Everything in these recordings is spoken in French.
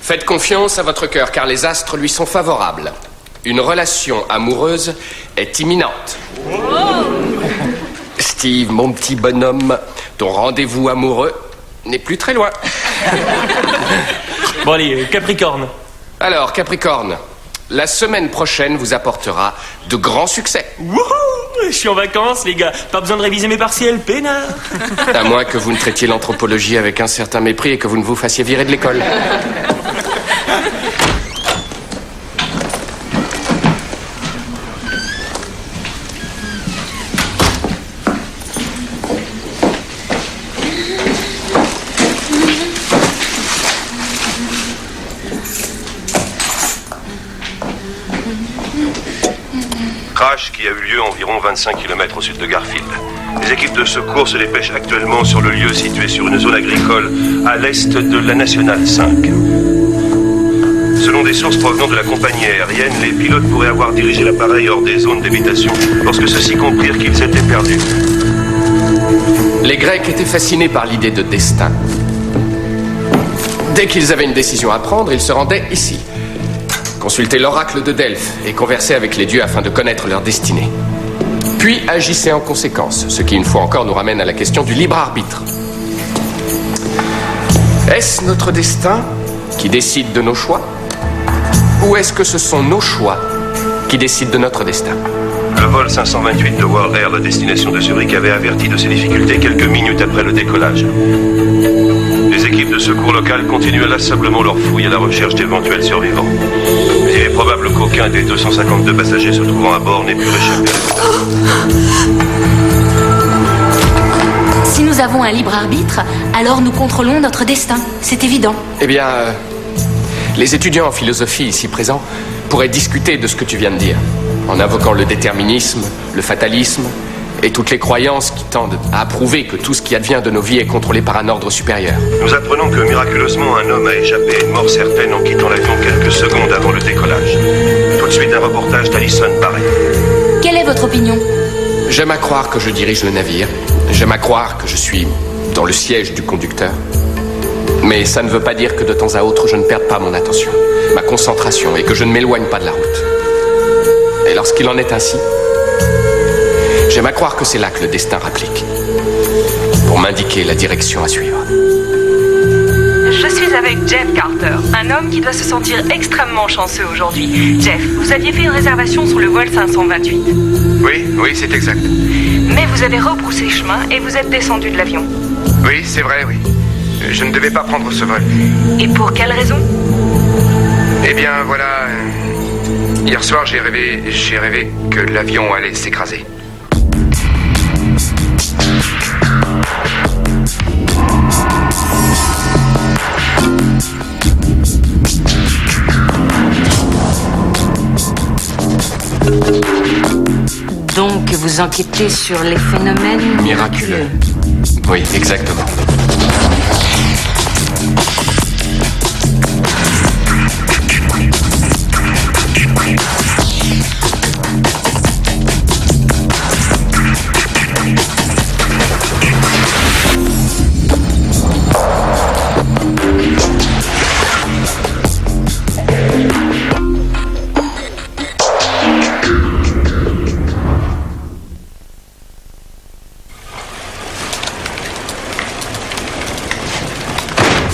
Faites confiance à votre cœur, car les astres lui sont favorables. Une relation amoureuse est imminente. Oh. Steve, mon petit bonhomme, ton rendez-vous amoureux n'est plus très loin. Bon allez, Capricorne. Alors, Capricorne, la semaine prochaine vous apportera de grands succès. Wouhou! Je suis en vacances, les gars. Pas besoin de réviser mes partiels, peinard. À moins que vous ne traitiez l'anthropologie avec un certain mépris et que vous ne vous fassiez virer de l'école. Crash qui a eu lieu environ 25 km au sud de Garfield. Les équipes de secours se dépêchent actuellement sur le lieu situé sur une zone agricole à l'est de la Nationale 5. Selon des sources provenant de la compagnie aérienne, les pilotes pourraient avoir dirigé l'appareil hors des zones d'habitation lorsque ceux-ci comprirent qu'ils étaient perdus. Les Grecs étaient fascinés par l'idée de destin. Dès qu'ils avaient une décision à prendre, ils se rendaient ici. Consultaient l'oracle de Delphes et conversaient avec les dieux afin de connaître leur destinée. Puis agissaient en conséquence, ce qui une fois encore nous ramène à la question du libre arbitre. Est-ce notre destin qui décide de nos choix? Ou est-ce que ce sont nos choix qui décident de notre destin? Le vol 528 de World Air, la destination de Zurich, avait averti de ces difficultés quelques minutes après le décollage. Les équipes de secours locales continuent inlassablement leur fouille à la recherche d'éventuels survivants. Mais il est probable qu'aucun des 252 passagers se trouvant à bord n'ait pu réchapper. Si nous avons un libre arbitre, alors nous contrôlons notre destin. C'est évident. Eh bien, les étudiants en philosophie ici présents pourraient discuter de ce que tu viens de dire, en invoquant le déterminisme, le fatalisme et toutes les croyances qui tendent à approuver que tout ce qui advient de nos vies est contrôlé par un ordre supérieur. Nous apprenons que miraculeusement un homme a échappé à une mort certaine en quittant l'avion quelques secondes avant le décollage. Tout de suite un reportage d'Alison Barrett. Quelle est votre opinion? J'aime à croire que je dirige le navire. J'aime à croire que je suis dans le siège du conducteur. Mais ça ne veut pas dire que de temps à autre je ne perde pas mon attention, ma concentration et que je ne m'éloigne pas de la route. Et lorsqu'il en est ainsi, j'aime à croire que c'est là que le destin rapplique, pour m'indiquer la direction à suivre. Je suis avec Jeff Carter, un homme qui doit se sentir extrêmement chanceux aujourd'hui. Jeff, vous aviez fait une réservation sur le vol 528. Oui, c'est exact. Mais vous avez rebroussé chemin et vous êtes descendu de l'avion. Oui, c'est vrai, oui. Je ne devais pas prendre ce vol. Et pour quelle raison? Eh bien, voilà... Hier soir, j'ai rêvé que l'avion allait s'écraser. Donc, vous enquêtez sur les phénomènes miraculeux. Oui, exactement.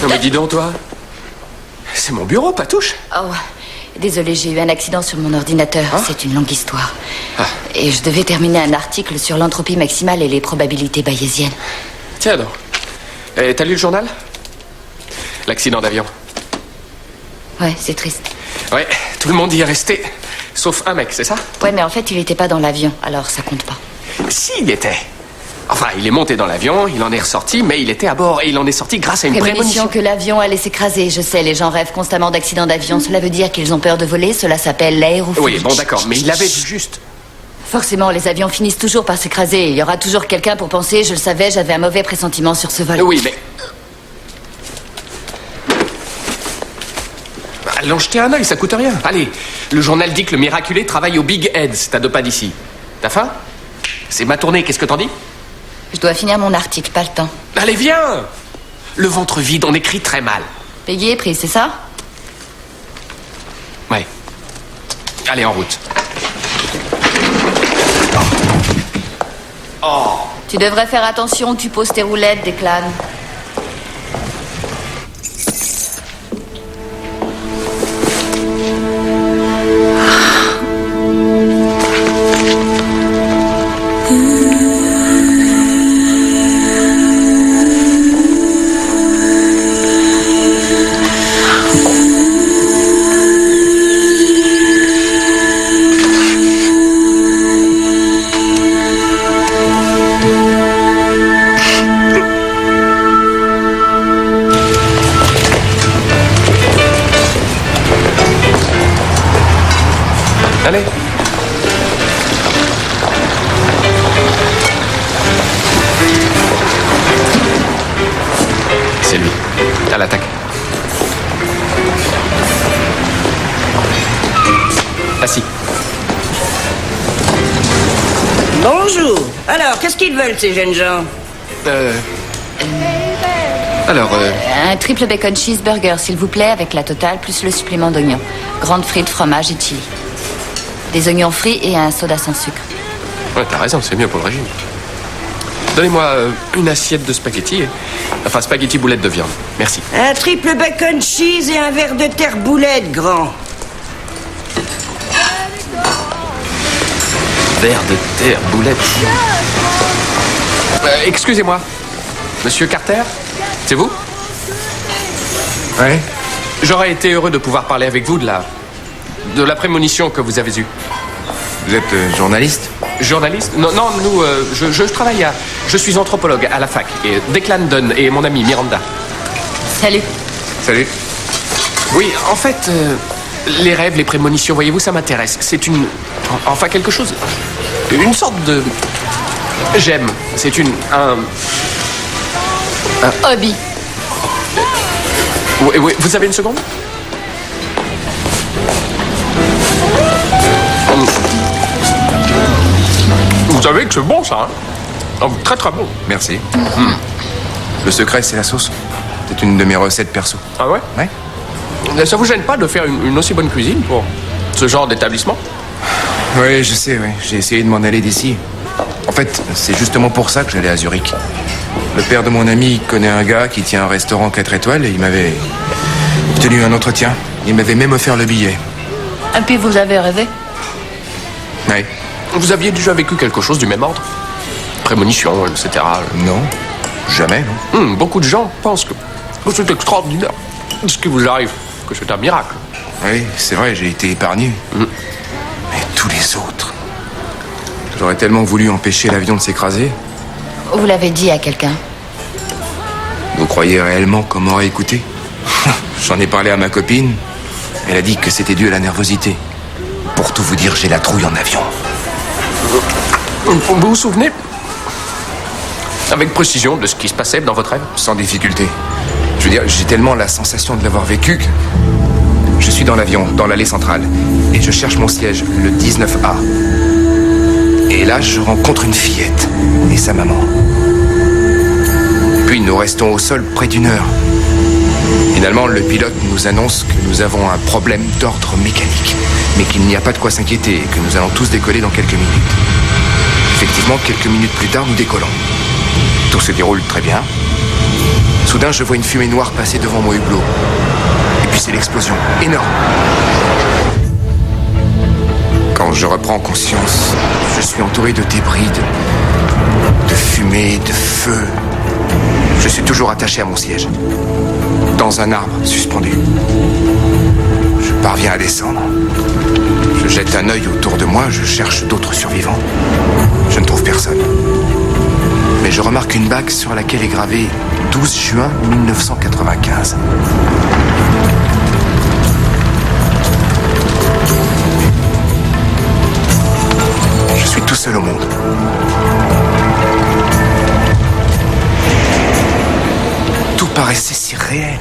Non mais dis donc, toi, c'est mon bureau, Patouche. Oh, désolé, j'ai eu un accident sur mon ordinateur. Hein? C'est une longue histoire. Ah. Et je devais terminer un article sur l'entropie maximale et les probabilités bayésiennes. Tiens donc. Et t'as lu le journal? L'accident d'avion. Ouais, c'est triste. Ouais, tout le monde y est resté, sauf un mec, c'est ça? Ouais, mais en fait, il était pas dans l'avion, alors ça compte pas. Si, il était. Enfin, il est monté dans l'avion, il en est ressorti, mais il était à bord et il en est sorti grâce à une prémonition. Que l'avion allait s'écraser. Je sais, les gens rêvent constamment d'accidents d'avion. Cela veut dire qu'ils ont peur de voler. Cela s'appelle l'aérophobie. Oui, bon, d'accord, mais il avait vu juste. Forcément, les avions finissent toujours par s'écraser. Il y aura toujours quelqu'un pour penser, je le savais, j'avais un mauvais pressentiment sur ce vol. Oui, mais... Allons jeter un œil, ça coûte rien. Allez, le journal dit que le miraculé travaille au Big Heads, t'as deux pas d'ici. T'as faim? C'est ma tournée, qu'est-ce que t'en dis? Je dois finir mon article, pas le temps. Allez, viens! Le ventre vide, on écrit très mal. Peggy est prise, c'est ça? Allez, en route. Tu devrais faire attention où tu poses tes roulettes, Declan. Allez. C'est lui. À l'attaque. Assis. Bonjour. Alors, qu'est-ce qu'ils veulent, ces jeunes gens? Alors, Un triple bacon cheeseburger, s'il vous plaît, avec la totale, plus le supplément d'oignons. Grande frites, fromage et chili. Des oignons frits et un soda sans sucre. ouais, t'as raison, c'est mieux pour le régime. Donnez-moi une assiette de spaghettis. Enfin, spaghettis boulettes de viande. Merci. Un triple bacon cheese et un verre de terre boulette, grand. Verre de terre, boulettes. Excusez-moi. Monsieur Carter, c'est vous? Ouais. J'aurais été heureux de pouvoir parler avec vous de la prémonition que vous avez eue. Vous êtes journaliste? Journaliste? Non, non, nous, je travaille je suis anthropologue à la fac. Et Declan Dunn et mon amie Miranda. Salut. Salut. Oui, en fait, les rêves, les prémonitions, voyez-vous, ça m'intéresse. C'est enfin, quelque chose... Une sorte de... J'aime. C'est Hobby. Oui, vous avez une seconde? Vous savez que c'est bon, ça, hein? Oh, très, très bon. Merci. Le secret, c'est la sauce. C'est une de mes recettes perso. Ah ouais? Ouais. Ça vous gêne pas de faire une aussi bonne cuisine pour ce genre d'établissement? Oui, je sais, oui. J'ai essayé de m'en aller d'ici. En fait, c'est justement pour ça que j'allais à Zurich. Le père de mon ami connaît un gars qui tient un restaurant 4 étoiles et il m'avait obtenu un entretien. Il m'avait même offert le billet. Et puis vous avez rêvé? Oui. Vous aviez déjà vécu quelque chose du même ordre? Prémonition, etc. Non, jamais, non. Beaucoup de gens pensent que c'est extraordinaire ce qui vous arrive, que c'est un miracle. Oui, c'est vrai, j'ai été épargné. Mais tous les autres... J'aurais tellement voulu empêcher l'avion de s'écraser. Vous l'avez dit à quelqu'un? Vous croyez réellement qu'on m'aurait écouté? J'en ai parlé à ma copine. Elle a dit que c'était dû à la nervosité. Pour tout vous dire, j'ai la trouille en avion. Vous vous souvenez avec précision de ce qui se passait dans votre rêve? Sans difficulté. Je veux dire, j'ai tellement la sensation de l'avoir vécu que... Je suis dans l'avion, dans l'allée centrale. Et je cherche mon siège, le 19A. Et là, je rencontre une fillette et sa maman. Puis nous restons au sol près d'1 heure. Finalement, le pilote nous annonce que nous avons un problème d'ordre mécanique, mais qu'il n'y a pas de quoi s'inquiéter et que nous allons tous décoller dans quelques minutes. Effectivement, quelques minutes plus tard, nous décollons. Tout se déroule très bien. Soudain, je vois une fumée noire passer devant mon hublot. Et puis c'est l'explosion, énorme. Quand je reprends conscience, je suis entouré de débris, de fumée, de feu. Je suis toujours attaché à mon siège, dans un arbre suspendu. Je parviens à descendre. Je jette un œil autour de moi, je cherche d'autres survivants. Je ne trouve personne. Mais je remarque une bague sur laquelle est gravé 12 juin 1995. Je suis tout seul au monde. Tout paraissait si réel,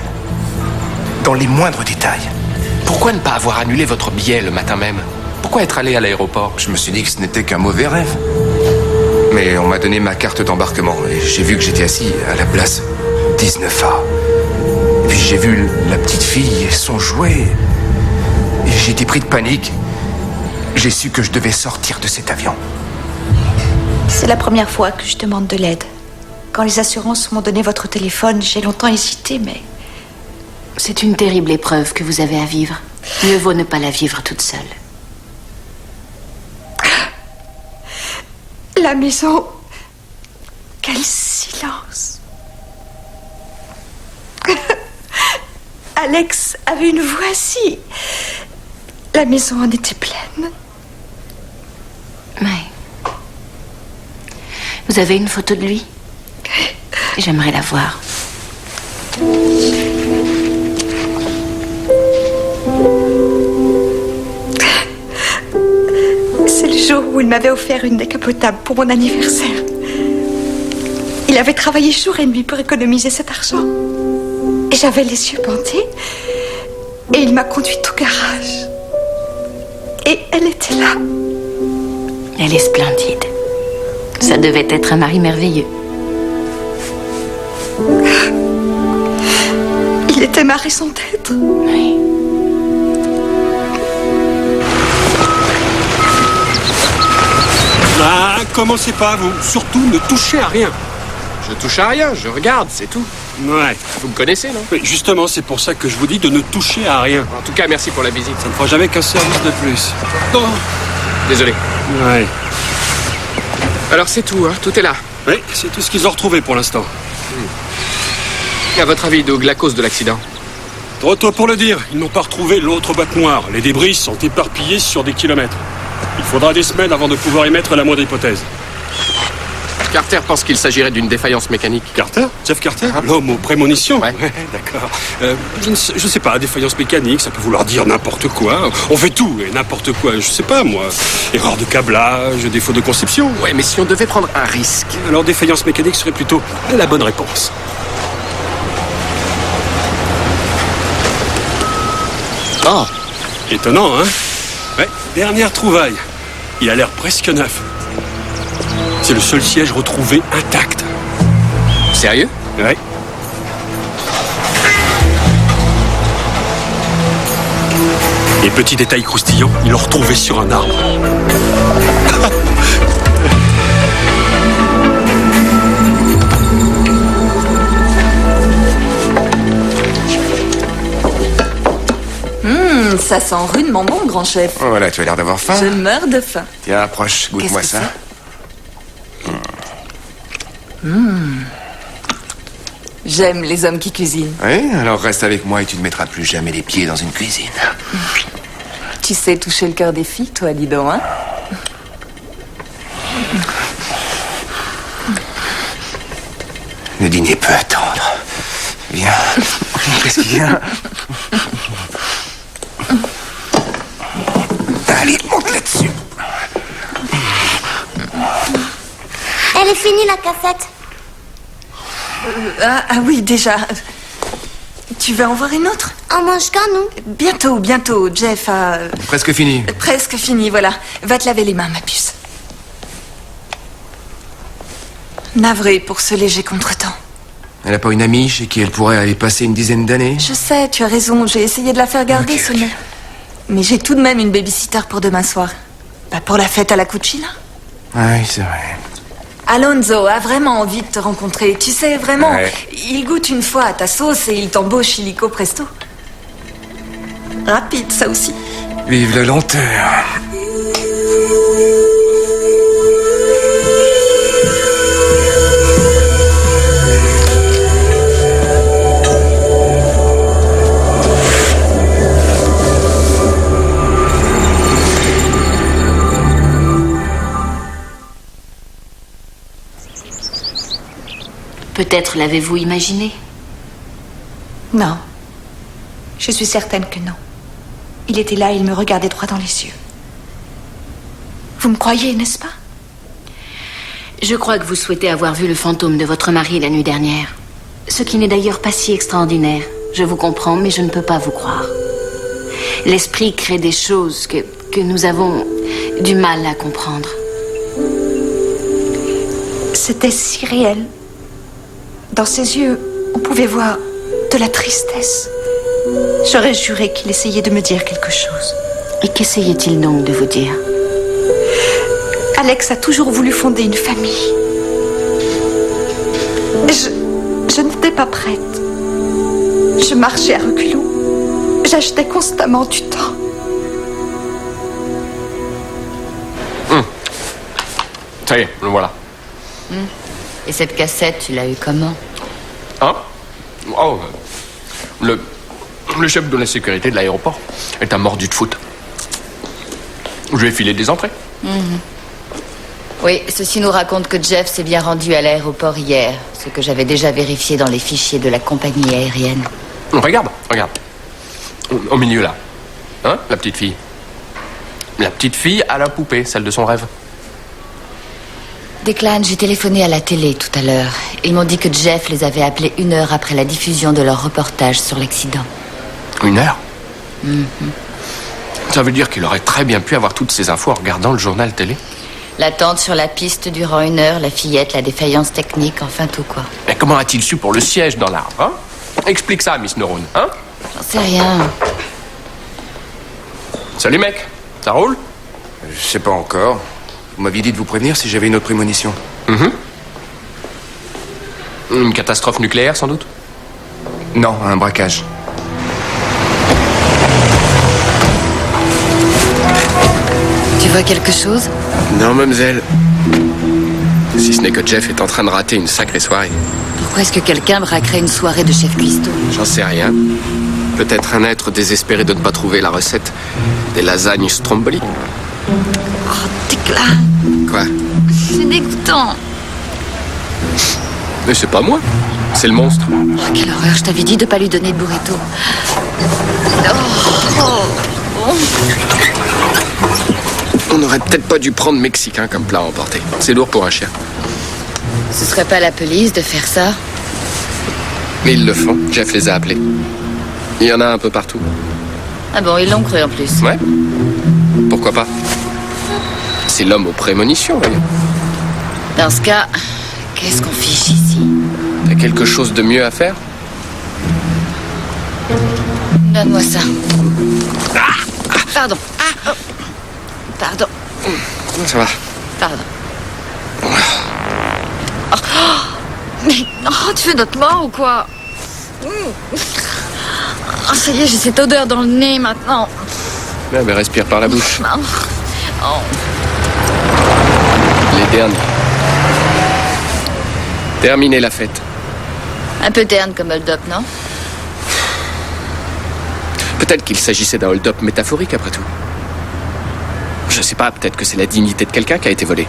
dans les moindres détails. Pourquoi ne pas avoir annulé votre billet le matin même? Pourquoi être allé à l'aéroport? Je me suis dit que ce n'était qu'un mauvais rêve. Mais on m'a donné ma carte d'embarquement et j'ai vu que j'étais assis à la place 19A. Et puis j'ai vu la petite fille et son jouet. Et j'ai été pris de panique. j'ai su que je devais sortir de cet avion. C'est la première fois que je demande de l'aide. Quand les assurances m'ont donné votre téléphone, j'ai longtemps hésité, mais... C'est une terrible épreuve que vous avez à vivre. Mieux vaut ne pas la vivre toute seule. La maison... Quel silence. Alex avait une voix si... La maison en était pleine. Oui. Vous avez une photo de lui? J'aimerais la voir. C'est le jour où il m'avait offert une décapotable pour mon anniversaire. Il avait travaillé jour et nuit pour économiser cet argent. Et j'avais les yeux bandés. Et il m'a conduite au garage. Et elle était là. Elle est splendide. Ça devait être un mari merveilleux. Il était ma raison d'être. Oui. Ah, commencez pas, vous. Surtout, ne touchez à rien. Je touche à rien, je regarde, c'est tout. Ouais. Vous me connaissez, non? Mais justement, c'est pour ça que je vous dis de ne toucher à rien. En tout cas, merci pour la visite. Ça ne fera jamais qu'un service de plus. Oh. Désolé. Ouais. Alors c'est tout, hein? Tout est là. Oui, c'est tout ce qu'ils ont retrouvé pour l'instant. À votre avis, Doug, la cause de l'accident? Trop tôt pour le dire. Ils n'ont pas retrouvé l'autre boîte noire. Les débris sont éparpillés sur des kilomètres. Il faudra des semaines avant de pouvoir émettre la moindre hypothèse. Carter pense qu'il s'agirait d'une défaillance mécanique. Carter? Jeff Carter? L'homme aux prémonitions? Ouais. D'accord. Je ne sais pas, défaillance mécanique, ça peut vouloir dire n'importe quoi. On fait tout et n'importe quoi, je sais pas moi. Erreur de câblage, défaut de conception. Ouais, mais si on devait prendre un risque... Alors défaillance mécanique serait plutôt la bonne réponse. Oh! Étonnant, hein? Ouais, dernière trouvaille. Il a l'air presque neuf. C'est le seul siège retrouvé intact. Sérieux? Ouais. Et petit détail croustillant, il l'a retrouvé sur un arbre. Ça sent rudement bon, grand chef. Oh, voilà, tu as l'air d'avoir faim. Je meurs de faim. Tiens, approche, goûte-moi Qu'est-ce ça. J'aime les hommes qui cuisinent. Oui, alors reste avec moi et tu ne mettras plus jamais les pieds dans une cuisine. Tu sais toucher le cœur des filles, toi, dis donc, hein? Le dîner peut attendre. Viens. Qu'est-ce qu'il y a? Allez, monte là-dessus. Elle est finie, la cassette. Ah oui, déjà. Tu veux en voir une autre? On mange quand, nous? Bientôt. Jeff a... Presque fini. Presque fini, voilà. Va te laver les mains, ma puce. Navré pour ce léger contretemps. Elle n'a pas une amie chez qui elle pourrait aller passer une dizaine d'années? Je sais, tu as raison. J'ai essayé de la faire garder, Ok. Sonia. Mais j'ai tout de même une babysitter pour demain soir. Pas pour la fête à la Cucina. Ah oui, c'est vrai. Alonso a vraiment envie de te rencontrer. Tu sais, vraiment, Ouais. il goûte une fois à ta sauce et il t'embauche illico presto. Rapide, ça aussi. Vive la lenteur. Peut-être l'avez-vous imaginé? Non. Je suis certaine que non. Il était là et il me regardait droit dans les yeux. Vous me croyez, n'est-ce pas? Je crois que vous souhaitez avoir vu le fantôme de votre mari la nuit dernière. Ce qui n'est d'ailleurs pas si extraordinaire. Je vous comprends, mais je ne peux pas vous croire. L'esprit crée des choses que nous avons du mal à comprendre. C'était si réel. Dans ses yeux, on pouvait voir de la tristesse. J'aurais juré qu'il essayait de me dire quelque chose. Et Qu'essayait-il donc de vous dire? Alex a toujours voulu fonder une famille. Je n'étais pas prête. Je marchais à reculons. J'achetais constamment du temps. Ça y est, le voilà. Et cette cassette, tu l'as eue comment? Hein? Oh, le chef de la sécurité de l'aéroport est un mordu de foot. Je lui ai filé des entrées. Oui, ceci nous raconte que Jeff s'est bien rendu à l'aéroport hier, ce que j'avais déjà vérifié dans les fichiers de la compagnie aérienne. Regarde. Au milieu, là. Hein, la petite fille. La petite fille à la poupée, celle de son rêve. Declan, j'ai téléphoné à la télé tout à l'heure. Ils m'ont dit que Jeff les avait appelés 1 heure après la diffusion de leur reportage sur l'accident. 1 heure? Ça veut dire qu'il aurait très bien pu avoir toutes ces infos en regardant le journal télé. L'attente sur la piste durant 1 heure, la fillette, la défaillance technique, enfin tout quoi. Mais comment a-t-il su pour le siège dans l'arbre, hein? Explique ça, Miss Neurone, hein? J'en sais rien. Salut, mec. Ça roule? Je sais pas encore. Vous m'aviez dit de vous prévenir si j'avais une autre prémonition. Une catastrophe nucléaire, sans doute? Non, un braquage. Tu vois quelque chose? Non, mademoiselle. Si ce n'est que Jeff est en train de rater une sacrée soirée. Pourquoi est-ce que quelqu'un braquerait une soirée de chef cuistot? J'en sais rien. Peut-être un être désespéré de ne pas trouver la recette des lasagnes Stromboli. Oh, Declan, Quoi? c'est dégoûtant. Mais c'est pas moi. C'est le monstre. Oh, quelle horreur, je t'avais dit de pas lui donner de burrito. On n'aurait peut-être pas dû prendre mexicain comme plat à emporter. C'est lourd pour un chien. Ce serait pas la police de faire ça? Mais ils le font. Jeff les a appelés. Il y en a un peu partout. Ah bon, ils l'ont cru en plus. Ouais. Pourquoi pas? C'est l'homme aux prémonitions, voyons. Dans ce cas, qu'est-ce qu'on fiche ici? T'as quelque chose de mieux à faire? Donne-moi ça. Pardon. Pardon. Ça va. Pardon. Mais tu fais notre mort ou quoi? Oh, ça y est, j'ai cette odeur dans le nez maintenant. Ouais, mais respire par la bouche. Oh. Les derniers. Terminez la fête. Un peu terne comme hold-up, non? Peut-être qu'il s'agissait d'un hold-up métaphorique, après tout. Je sais pas, peut-être que c'est la dignité de quelqu'un qui a été volée.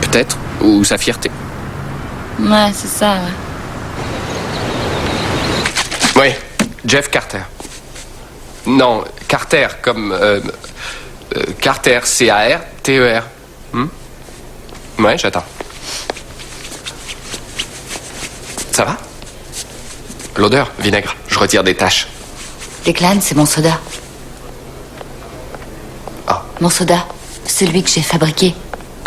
Peut-être, ou sa fierté. Ouais, c'est ça, ouais. Oui, Jeff Carter. Non, Carter, comme... Carter, C-A-R-T-E-R. Ouais, j'attends. Ça va? L'odeur, vinaigre. Je retire des taches. Declan, c'est mon soda. Ah. Mon soda, celui que j'ai fabriqué.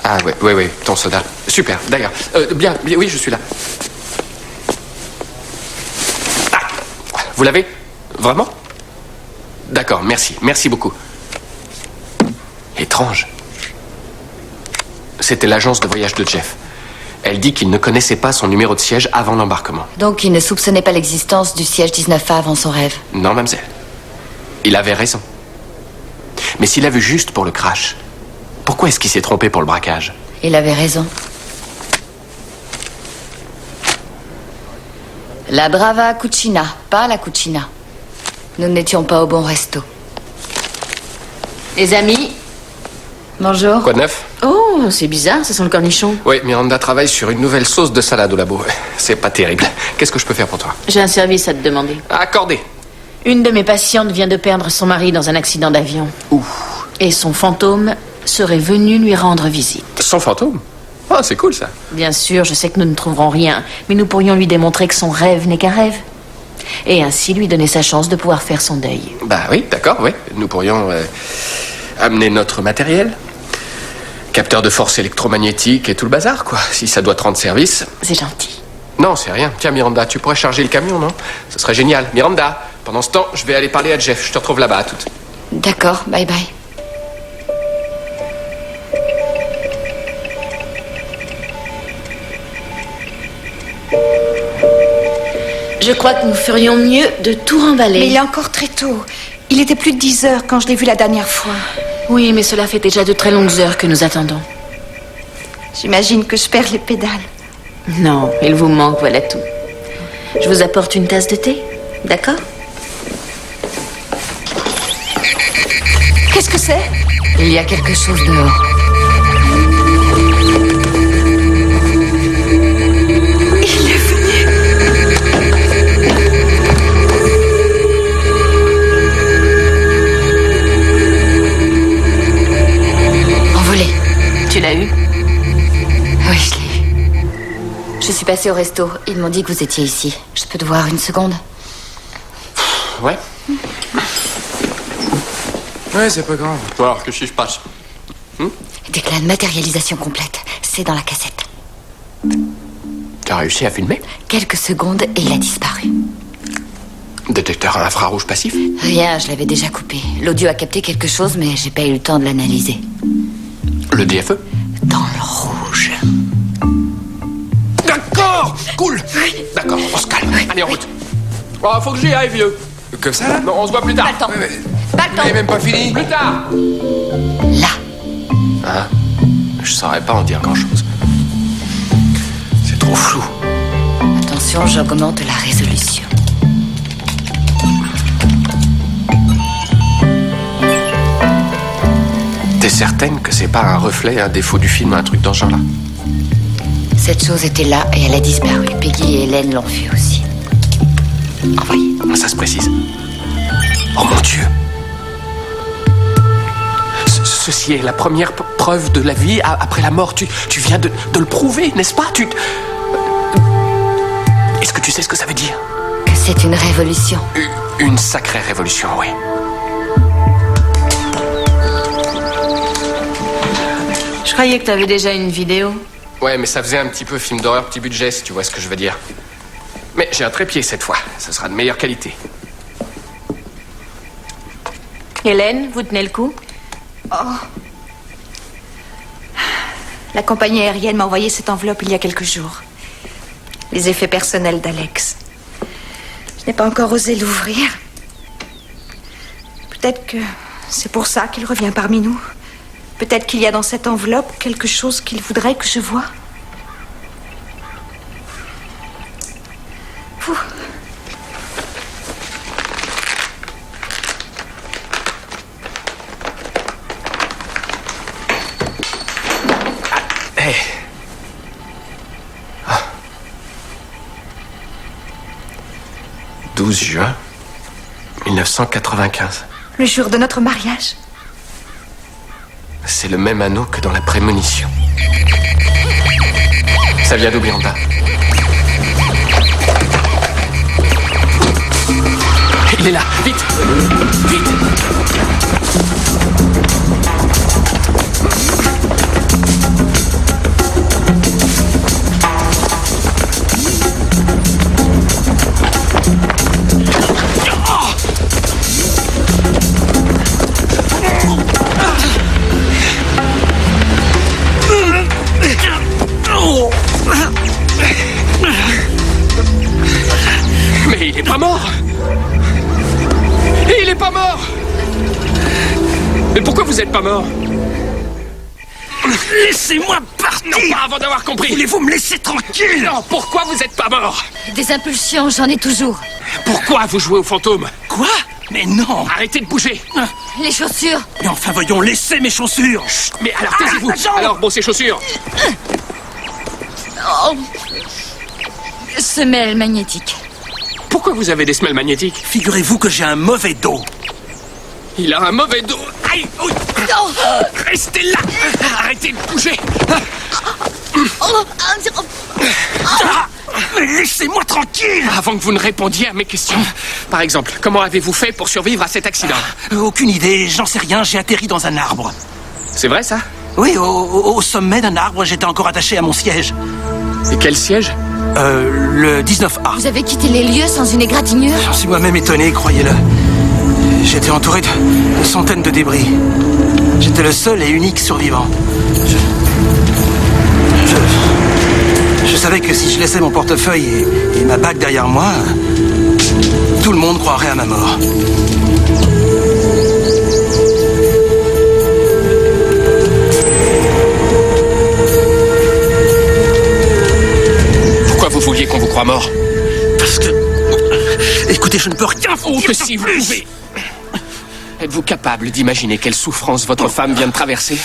Ah, oui, ton soda. Super, d'ailleurs. Bien, oui, je suis là. Ah, vous l'avez? Vraiment? D'accord, merci beaucoup. Étrange. C'était l'agence de voyage de Jeff. Elle dit qu'il ne connaissait pas son numéro de siège avant l'embarquement. Donc il ne soupçonnait pas l'existence du siège 19A avant son rêve. Non, mademoiselle. Il avait raison. Mais s'il a vu juste pour le crash, pourquoi est-ce qu'il s'est trompé pour le braquage? Il avait raison. La Brava Cucina, pas la Cucina. Nous n'étions pas au bon resto. Les amis? Bonjour. Quoi de neuf? Oh, c'est bizarre, ça sent le cornichon. Oui, Miranda travaille sur une nouvelle sauce de salade au labo. C'est pas terrible. Qu'est-ce que je peux faire pour toi? J'ai un service à te demander. Accordé. Une de mes patientes vient de perdre son mari dans un accident d'avion. Et son fantôme serait venu lui rendre visite. Son fantôme? Oh, c'est cool ça. Bien sûr, je sais que nous ne trouverons rien, mais nous pourrions lui démontrer que son rêve n'est qu'un rêve. Et ainsi lui donner sa chance de pouvoir faire son deuil. Bah oui, d'accord, oui. Nous pourrions amener notre matériel. Capteur de force électromagnétique et tout le bazar, quoi. Si ça doit te rendre service. C'est gentil. Non, c'est rien. Tiens, Miranda, tu pourrais charger le camion, non? Ce serait génial. Miranda, pendant ce temps, je vais aller parler à Jeff. Je te retrouve là-bas, à toutes. D'accord, bye bye. Je crois que nous ferions mieux de tout remballer. Mais il est encore très tôt. Il était plus de 10 heures quand je l'ai vu la dernière fois. Oui, mais cela fait déjà de très longues heures que nous attendons. J'imagine que je perds les pédales. Non, il vous manque, voilà tout. Je vous apporte une tasse de thé, d'accord? Qu'est-ce que c'est? Il y a quelque chose dehors. Il est venu. Envolé. Tu l'as eu? Oui, je l'ai eu. Je suis passée au resto. Ils m'ont dit que vous étiez ici. Je peux te voir une seconde? Ouais. Ouais, c'est pas grave. Alors, qu'est-ce qui se passe? Déclin de matérialisation complète. C'est dans la cassette. Tu as réussi à filmer? Quelques secondes et il a disparu. Détecteur à infrarouge passif? Rien, je l'avais déjà coupé. L'audio a capté quelque chose, mais j'ai pas eu le temps de l'analyser. Le DFE? Dans le rouge. D'accord! Cool! D'accord, on se calme. Allez, en route. Oh, faut que j'y aille, vieux. Comme ça, là? Non, on se voit plus tard. Pas le temps. Ouais, mais... Pas le temps. Il est même pas fini. Plus tard! Là. Hein? Je saurais pas en dire grand-chose. C'est trop flou. Attention, j'augmente la résolution. T'es certaine que c'est pas un reflet, un défaut du film, un truc dans ce genre-là? Cette chose était là et elle a disparu. Peggy et Hélène l'ont vu aussi. Envoyez. Ça se précise. Oh mon Dieu! Ceci est la première preuve de la vie après la mort. Tu viens de le prouver, n'est-ce pas? Est-ce que tu sais ce que ça veut dire? Que c'est une révolution. Une sacrée révolution, oui. Je croyais que tu avais déjà une vidéo. Ouais, mais ça faisait un petit peu film d'horreur, petit budget, si tu vois ce que je veux dire. Mais j'ai un trépied cette fois. Ça sera de meilleure qualité. Hélène, vous tenez le coup? Oh. La compagnie aérienne m'a envoyé cette enveloppe il y a quelques jours. Les effets personnels d'Alex. Je n'ai pas encore osé l'ouvrir. Peut-être que c'est pour ça qu'il revient parmi nous. Peut-être qu'il y a dans cette enveloppe quelque chose qu'il voudrait que je voie. Ouh. Hey. Ah. 12 juin 1995. Le jour de notre mariage. C'est le même anneau que dans la prémonition. Ça vient d'où, Miranda? Il est là, vite! Vite! Mais il est pas mort! Il est pas mort! Mais pourquoi vous êtes pas mort? Laissez-moi partir! Non, pas avant d'avoir compris! Voulez-vous me laisser tranquille? Non, pourquoi vous êtes pas mort? Des impulsions, j'en ai toujours. Pourquoi vous jouez au fantôme? Quoi? Mais non! Arrêtez de bouger! Les chaussures. Mais enfin, voyons, laissez mes chaussures! Chut, mais alors taisez-vous! la jambe! Alors, bon, ces chaussures! Oh. Semelle magnétique. Pourquoi vous avez des semelles magnétiques? Figurez-vous que j'ai un mauvais dos. Il a un mauvais dos. Aïe! Oh. Non. Restez là! Arrêtez de bouger! Mais laissez-moi tranquille! Avant que vous ne répondiez à mes questions. Par exemple, comment avez-vous fait pour survivre à cet accident? Aucune idée, j'en sais rien, j'ai atterri dans un arbre. C'est vrai, ça? Oui, au sommet d'un arbre, j'étais encore attaché à mon siège. Et quel siège? Le 19A. Vous avez quitté les lieux sans une égratignure? J'en suis moi-même étonné, croyez-le. J'étais entouré de centaines de débris. J'étais le seul et unique survivant. Je savais que si je laissais mon portefeuille et ma bague derrière moi, tout le monde croirait à ma mort. Pourquoi vous vouliez qu'on vous croie mort? Parce que... Écoutez, je ne peux rien vous dire que si vous pouvez. Êtes-vous capable d'imaginer quelle souffrance votre femme vient de traverser?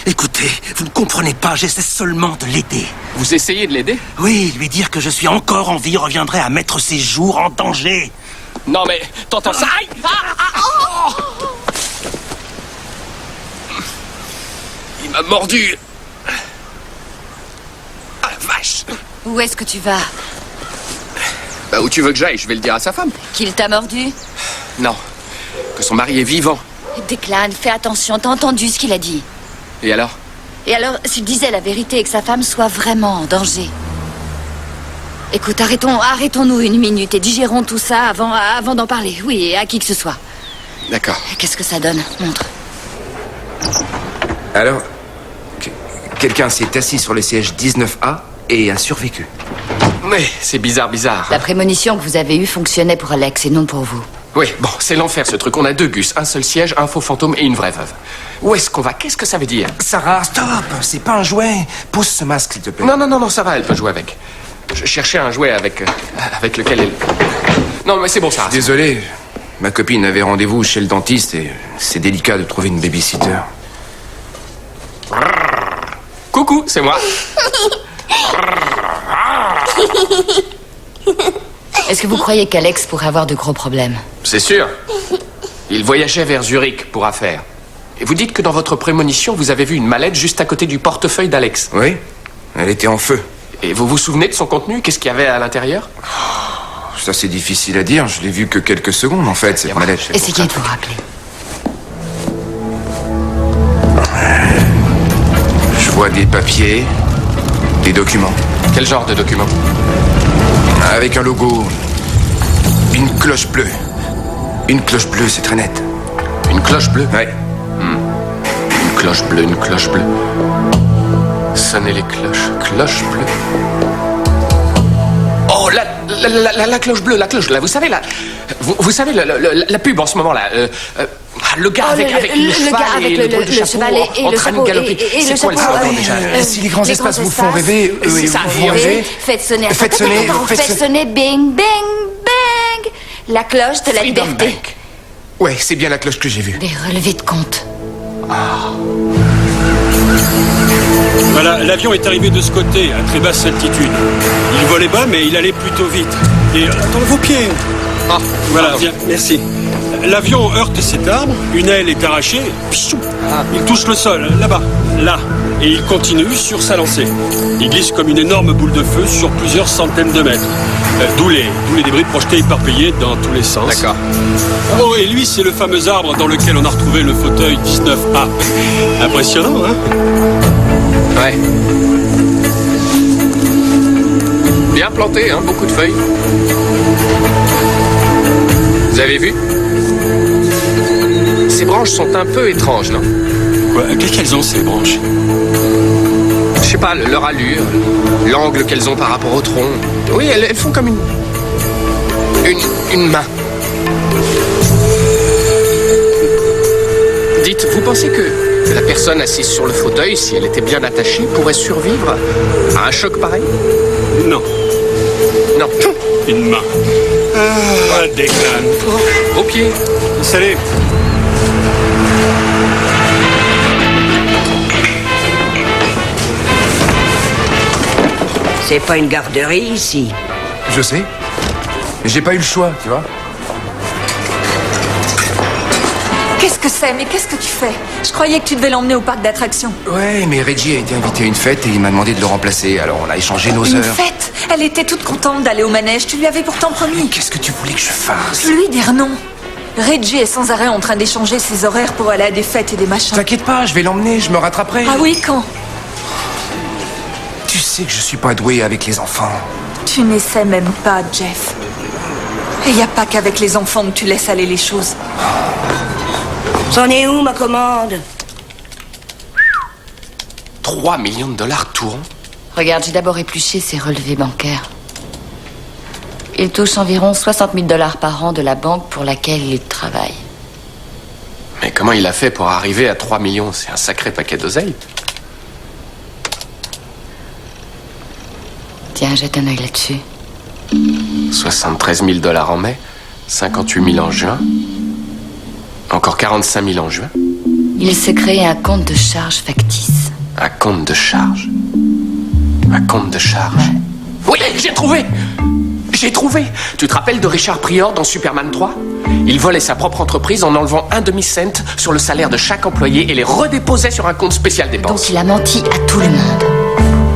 Écoutez, vous ne comprenez pas, j'essaie seulement de l'aider. Vous essayez de l'aider? Oui, lui dire que je suis encore en vie reviendrait à mettre ses jours en danger. Non mais, t'entends ça? Aïe! Il m'a mordu. Ah la vache! Où est-ce que tu vas? Bah, où tu veux que j'aille? Je vais le dire à sa femme. Qu'il t'a mordu? Non, que son mari est vivant. Declan, fais attention, t'as entendu ce qu'il a dit? Et alors? Et alors, s'il disait la vérité et que sa femme soit vraiment en danger? Écoute, arrêtons-nous une minute et digérons tout ça avant d'en parler. Oui, à qui que ce soit. D'accord. Qu'est-ce que ça donne? Montre. Alors, quelqu'un s'est assis sur le siège 19A et a survécu. Mais c'est bizarre. La prémonition que vous avez eue fonctionnait pour Alex et non pour vous. Oui, bon, c'est l'enfer ce truc. On a 2 gus, un seul siège, un faux fantôme et une vraie veuve. Où est-ce qu'on va? Qu'est-ce que ça veut dire? Sarah, stop! C'est pas un jouet. Pousse ce masque, s'il te plaît. Non, ça va, elle peut jouer avec. Je cherchais un jouet avec lequel elle... Non, mais c'est bon, Sarah. Désolé, ma copine avait rendez-vous chez le dentiste et c'est délicat de trouver une babysitter. Coucou, c'est moi. Est-ce que vous croyez qu'Alex pourrait avoir de gros problèmes? C'est sûr. Il voyageait vers Zurich pour affaires. Et vous dites que dans votre prémonition, vous avez vu une mallette juste à côté du portefeuille d'Alex. Oui, elle était en feu. Et vous vous souvenez de son contenu? Qu'est-ce qu'il y avait à l'intérieur? Ça, c'est difficile à dire. Je l'ai vu que quelques secondes, en fait, cette mallette. Essayez de vous rappeler. Je vois des papiers, des documents. Quel genre de documents? Avec un logo. Une cloche bleue. Une cloche bleue, c'est très net. Une cloche bleue? Ouais. Une cloche bleue. Sonnez les cloches. Cloche bleue. Oh, la cloche bleue, la cloche, là, vous savez, là. Vous savez, la pub en ce moment, là. Le gars avec le cheval et le cheval et le chapeau. C'est quoi le slogan déjà? Si les grands espaces vous font rêver, c'est ça, vous font rêver. Faites sonner. Faites sonner. Bing, bing, bing. La cloche de la liberté. Ouais, c'est bien la cloche que j'ai vue. Des relevés de compte. Voilà, l'avion est arrivé de ce côté, à très basse altitude. Il volait bas, mais il allait plutôt vite. Et attends, vos pieds. Voilà, viens, merci. L'avion heurte cet arbre, une aile est arrachée, pichou, il touche le sol, là-bas, là, et il continue sur sa lancée. Il glisse comme une énorme boule de feu sur plusieurs centaines de mètres. D'où les débris projetés éparpillés dans tous les sens. D'accord. Oh, et lui, c'est le fameux arbre dans lequel on a retrouvé le fauteuil 19A. Impressionnant, hein? Ouais. Bien planté, hein, beaucoup de feuilles. Vous avez vu? Ces branches sont un peu étranges, non? Quoi? Qu'est-ce qu'elles ont, ces branches? Je sais pas, leur allure, l'angle qu'elles ont par rapport au tronc. Oui, elles font comme une main. Dites, vous pensez que la personne assise sur le fauteuil, si elle était bien attachée, pourrait survivre à un choc pareil? Non. Non. Une main. Declan. Au pied. Salut. C'est pas une garderie ici. Je sais. Mais j'ai pas eu le choix, tu vois. Qu'est-ce que c'est? Mais qu'est-ce que tu fais? Je croyais que tu devais l'emmener au parc d'attractions. Ouais, mais Reggie a été invité à une fête et il m'a demandé de le remplacer. Alors on a échangé nos Une heures. fête? Elle était toute contente d'aller au manège. Tu lui avais pourtant promis. Qu'est-ce que tu voulais que je fasse? Lui dire non. Reggie est sans arrêt en train d'échanger ses horaires pour aller à des fêtes et des machins. T'inquiète pas, je vais l'emmener, je me rattraperai. Ah oui, quand? Tu sais que je suis pas doué avec les enfants. Tu n'essaies même pas, Jeff. Il n'y a pas qu'avec les enfants que tu laisses aller les choses. C'en est où, ma commande? 3 millions de dollars tout rond. Regarde, j'ai d'abord épluché ses relevés bancaires. Il touche environ 60 000 dollars par an de la banque pour laquelle il travaille. Mais comment il a fait pour arriver à 3 millions? C'est un sacré paquet d'oseille. Tiens, jette un œil là-dessus. 73 000 dollars en mai, 58 000 en juin, encore 45 000 en juin. Il s'est créé un compte de charge factice. Un compte de charge? Un compte de charge? Oui, j'ai trouvé! J'ai trouvé! Tu te rappelles de Richard Pryor dans Superman 3? Il volait sa propre entreprise en enlevant un demi-cent sur le salaire de chaque employé et les redéposait sur un compte spécial dépenses. Donc il a menti à tout le monde.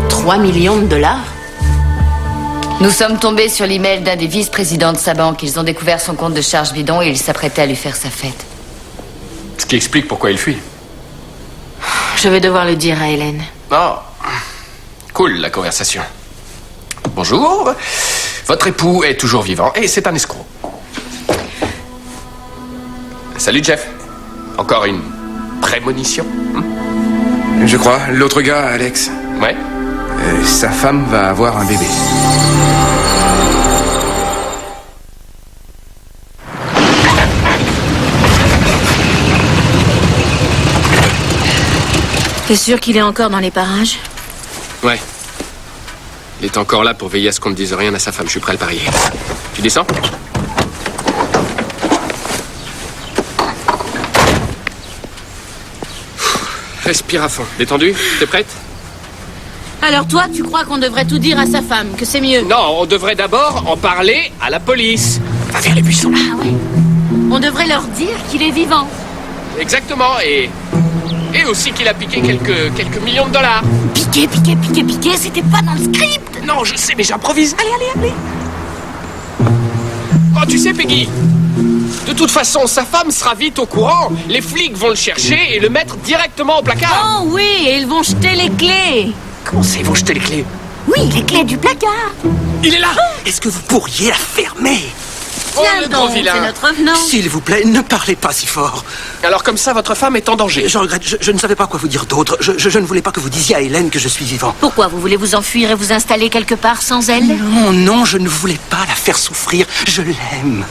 3 millions de dollars? Nous sommes tombés sur l'email d'un des vice-présidents de sa banque. Ils ont découvert son compte de charge bidon et ils s'apprêtaient à lui faire sa fête. Ce qui explique pourquoi il fuit. Je vais devoir le dire à Hélène. Oh, cool la conversation. Bonjour, votre époux est toujours vivant et c'est un escroc. Salut Jeff. Encore une prémonition? Je crois. L'autre gars, Alex. Ouais. Sa femme va avoir un bébé. T'es sûr qu'il est encore dans les parages? Ouais. Il est encore là pour veiller à ce qu'on ne dise rien à sa femme. Je suis prêt à le parier. Tu descends? Respire à fond. Détendu? T'es prête? Alors toi, tu crois qu'on devrait tout dire à sa femme, que c'est mieux? Non, on devrait d'abord en parler à la police. Va vers les buissons. Ah ouais. On devrait leur dire qu'il est vivant. Exactement, et aussi qu'il a piqué quelques millions de dollars. Piqué, c'était pas dans le script. Non, je sais, mais j'improvise. Allez. Oh, tu sais, Peggy, de toute façon, sa femme sera vite au courant. Les flics vont le chercher et le mettre directement au placard. Oh oui, et ils vont jeter les clés. Comment c'est, ils vont jeter les clés? Oui, les clés du placard. Il est là. Est-ce que vous pourriez la fermer? Oh, Tiens le donc, gros vilain. c'est notre venant. S'il vous plaît, ne parlez pas si fort. Alors comme ça, votre femme est en danger. Je regrette, je ne savais pas quoi vous dire d'autre. Je ne voulais pas que vous disiez à Hélène que je suis vivant. Pourquoi vous voulez vous enfuir et vous installer quelque part sans elle? Non, je ne voulais pas la faire souffrir. Je l'aime.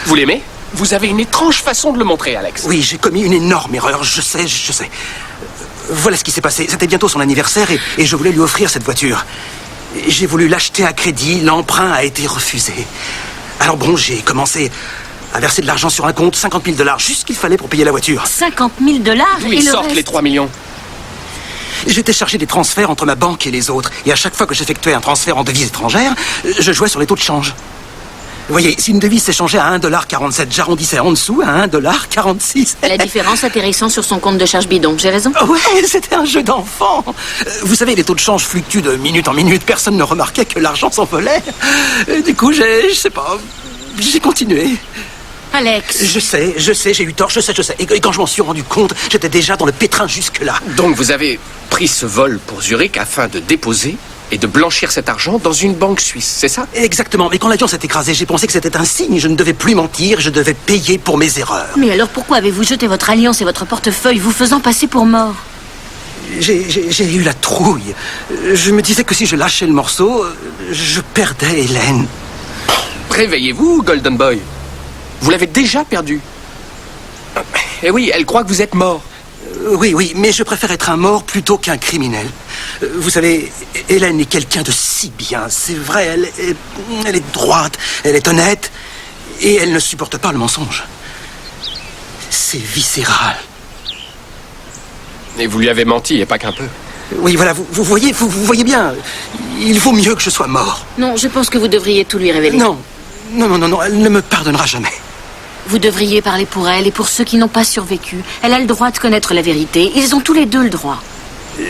Vous l'aimez? Vous avez une étrange façon de le montrer, Alex. Oui, j'ai commis une énorme erreur, je sais. Voilà ce qui s'est passé. C'était bientôt son anniversaire et je voulais lui offrir cette voiture. J'ai voulu l'acheter à crédit, l'emprunt a été refusé. Alors bon, j'ai commencé à verser de l'argent sur un compte, 50 000 $, juste ce qu'il fallait pour payer la voiture. 50 000 $? D'où ils sortent les 3 millions? J'étais chargé des transferts entre ma banque et les autres. Et à chaque fois que j'effectuais un transfert en devise étrangère, je jouais sur les taux de change. Vous voyez, si une devise s'échangeait à 1,47 $, j'arrondissais en dessous à 1,46 $. La différence atterrissant sur son compte de charge bidon, j'ai raison? Ouais, c'était un jeu d'enfant. Vous savez, les taux de change fluctuent de minute en minute. Personne ne remarquait que l'argent s'envolait. Du coup, je sais pas, j'ai continué. Alex. Je sais, j'ai eu tort, je sais. Et quand je m'en suis rendu compte, j'étais déjà dans le pétrin jusque-là. Donc vous avez pris ce vol pour Zurich afin de déposer et de blanchir cet argent dans une banque suisse, c'est ça? Exactement, mais quand l'avion s'est écrasé, j'ai pensé que c'était un signe. Je ne devais plus mentir, je devais payer pour mes erreurs. Mais alors pourquoi avez-vous jeté votre alliance et votre portefeuille, vous faisant passer pour mort? J'ai eu la trouille. Je me disais que si je lâchais le morceau, je perdais Hélène. Réveillez-vous, Golden Boy. Vous l'avez déjà perdu. Eh oui, elle croit que vous êtes mort. Oui, mais je préfère être un mort plutôt qu'un criminel. Vous savez, Hélène est quelqu'un de si bien. C'est vrai, elle est droite, elle est honnête, et elle ne supporte pas le mensonge. C'est viscéral. Et vous lui avez menti, et pas qu'un peu. Oui, voilà, vous voyez bien. Il vaut mieux que je sois mort. Non, je pense que vous devriez tout lui révéler. Non, elle ne me pardonnera jamais. Vous devriez parler pour elle et pour ceux qui n'ont pas survécu. Elle a le droit de connaître la vérité. Ils ont tous les deux le droit.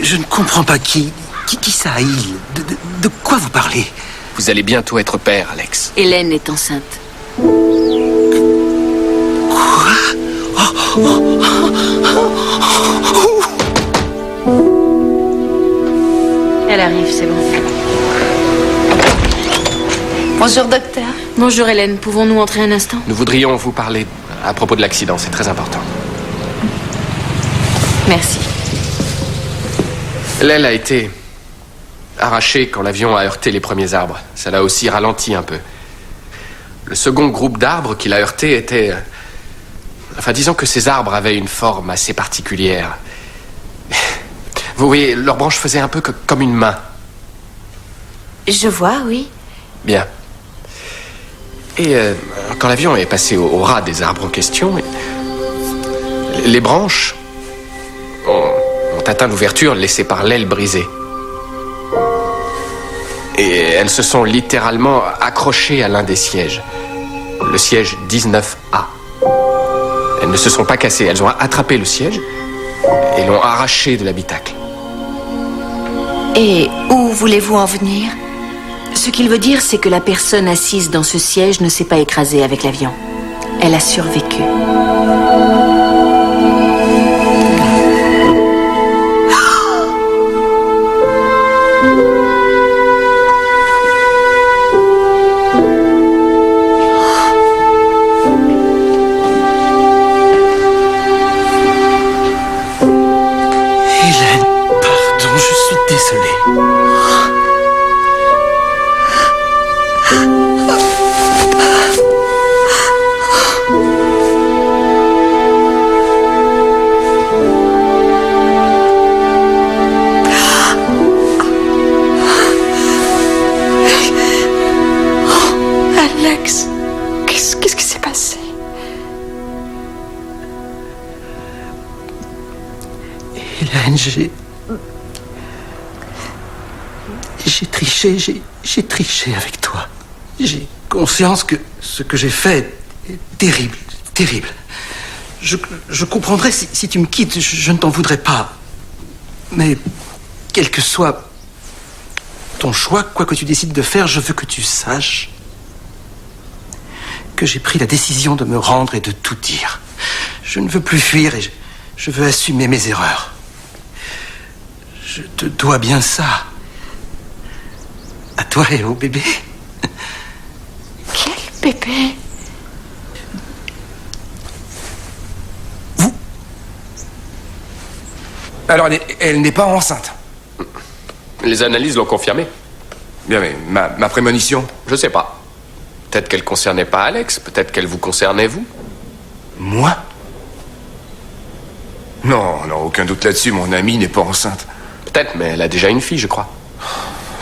Je ne comprends pas qui ça haït. De quoi vous parlez? Vous allez bientôt être père, Alex. Hélène est enceinte. Quoi? Elle arrive, c'est bon. Bonjour, docteur. Bonjour Hélène, pouvons-nous entrer un instant? Nous voudrions vous parler à propos de l'accident, c'est très important. Merci. L'aile a été arrachée quand l'avion a heurté les premiers arbres. Ça l'a aussi ralenti un peu. Le second groupe d'arbres qui l'a heurté était... Enfin, disons que ces arbres avaient une forme assez particulière. Vous voyez, leurs branches faisaient un peu comme une main. Je vois, oui. Bien. Et quand l'avion est passé au ras des arbres en question, les branches ont atteint l'ouverture laissée par l'aile brisée. Et elles se sont littéralement accrochées à l'un des sièges. Le siège 19A. Elles ne se sont pas cassées, elles ont attrapé le siège et l'ont arraché de l'habitacle. Et où voulez-vous en venir? Ce qu'il veut dire, c'est que la personne assise dans ce siège ne s'est pas écrasée avec l'avion. Elle a survécu. Hélène, pardon, je suis désolé. Alex, qu'est-ce qui s'est passé? Hélène, j'ai triché, j'ai triché avec toi. J'ai conscience que ce que j'ai fait est terrible, terrible. Je comprendrais si tu me quittes, je ne t'en voudrais pas. Mais quel que soit ton choix, quoi que tu décides de faire, je veux que tu saches que j'ai pris la décision de me rendre et de tout dire. Je ne veux plus fuir et je veux assumer mes erreurs. Je te dois bien ça. À toi et au bébé. Quel bébé? Alors, elle n'est pas enceinte. Les analyses l'ont confirmé. Bien, mais ma prémonition? Je sais pas. Peut-être qu'elle concernait pas Alex, peut-être qu'elle vous concernait vous. Moi? Non, aucun doute là-dessus, mon amie n'est pas enceinte. Peut-être, mais elle a déjà une fille, je crois.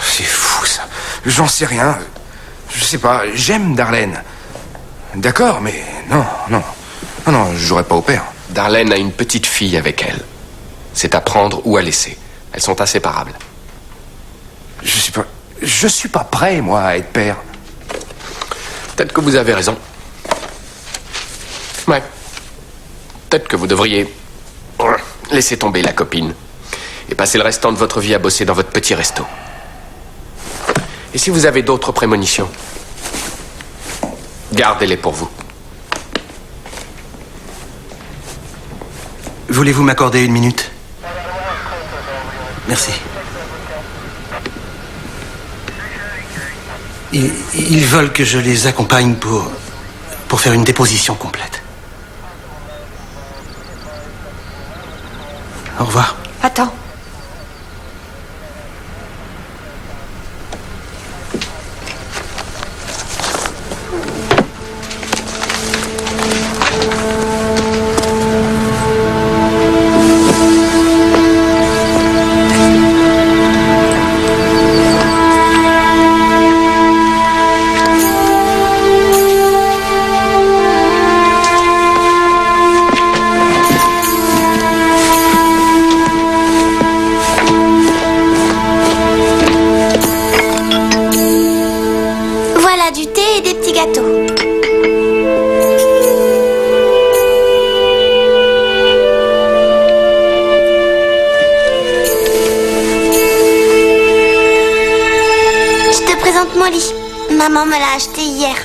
C'est fou, ça. J'en sais rien. Je sais pas, j'aime Darlene. D'accord, mais non, je jouerai pas au père. Darlene a une petite fille avec elle. C'est à prendre ou à laisser. Elles sont inséparables. Je suis pas prêt, moi, à être père. Peut-être que vous avez raison. Ouais. Peut-être que vous devriez laisser tomber la copine et passer le restant de votre vie à bosser dans votre petit resto. Et si vous avez d'autres prémonitions, gardez-les pour vous. Voulez-vous m'accorder une minute? Merci. Ils veulent que je les accompagne pour faire une déposition complète. Au revoir. Attends. Voilà du thé et des petits gâteaux. Je te présente Molly. Maman me l'a acheté hier.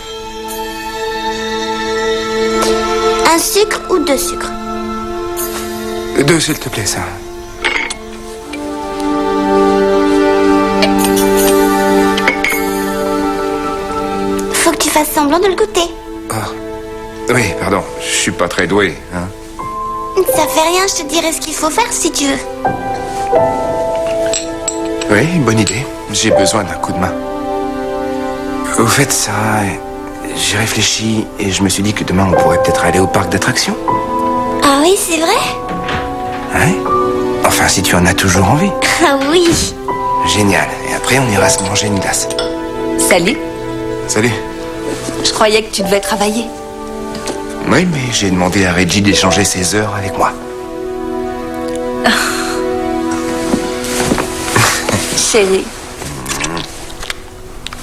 Un sucre ou 2 sucres? 2, s'il te plaît, ça. fasses semblant de le goûter. Oui, pardon, je suis pas très doué, hein. Ça fait rien, je te dirai ce qu'il faut faire si tu veux. Oui, bonne idée. J'ai besoin d'un coup de main. Au fait, Sarah, j'ai réfléchi et je me suis dit que demain on pourrait peut-être aller au parc d'attractions. Ah oui, c'est vrai? Hein? Enfin, si tu en as toujours envie. Ah oui. Génial. Et après, on ira se manger une glace. Salut. Salut. Je croyais que tu devais travailler. Oui, mais j'ai demandé à Reggie d'échanger ses heures avec moi. Chérie.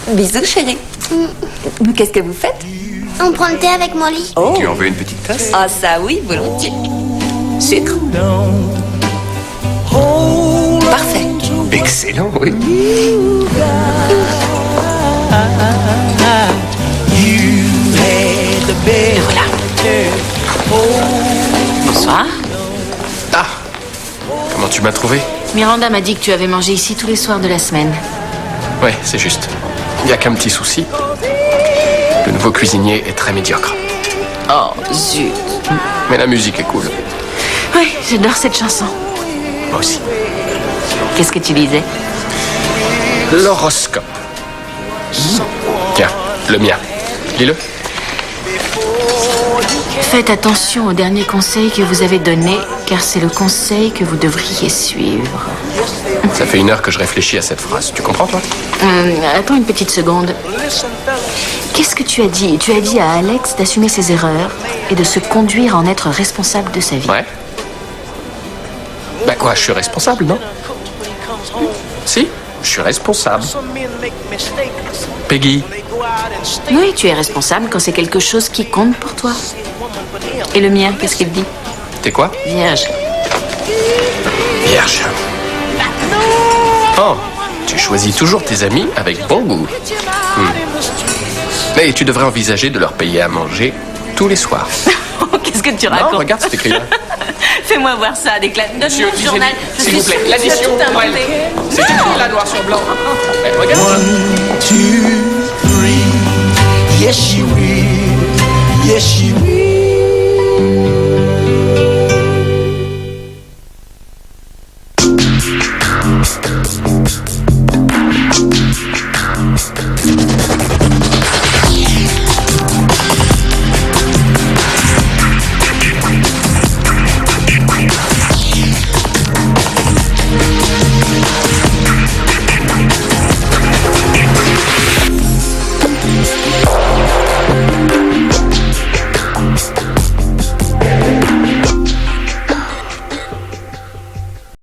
Bisous, chérie. Qu'est-ce que vous faites? On prend le thé avec Molly. Oh. Tu en veux une petite tasse? Ah ça oui, volontiers. Sucre. Parfait. Excellent, oui. Voilà. Bonsoir. Ah! Comment tu m'as trouvé? Miranda m'a dit que tu avais mangé ici tous les soirs de la semaine. Ouais, c'est juste. Il y a qu'un petit souci. Le nouveau cuisinier est très médiocre. Oh, zut. Mais la musique est cool. Oui, j'adore cette chanson. Moi aussi. Qu'est-ce que tu disais? L'horoscope. Tiens, le mien. Lis-le. Faites attention au dernier conseil que vous avez donné, car c'est le conseil que vous devriez suivre. Ça fait 1 heure que je réfléchis à cette phrase. Tu comprends, toi? Attends une petite seconde. Qu'est-ce que tu as dit? Tu as dit à Alex d'assumer ses erreurs et de se conduire à en être responsable de sa vie. Ouais. Bah quoi, je suis responsable, non? Si, je suis responsable. Peggy. Oui, tu es responsable quand c'est quelque chose qui compte pour toi. Et le mien, qu'est-ce qu'il dit? T'es quoi? Vierge. Vierge. Oh, tu choisis toujours tes amis avec bon goût. Mais tu devrais envisager de leur payer à manger tous les soirs. Qu'est-ce que tu racontes? Non, regarde cet écrit-là. Fais-moi voir ça, déclare. Donne-moi le journal. S'il vous plaît, l'addition pour elle. C'est écrit là, noir sur blanc. Eh, regarde. 1, 2, 3. Yes, she will. Yes, she will.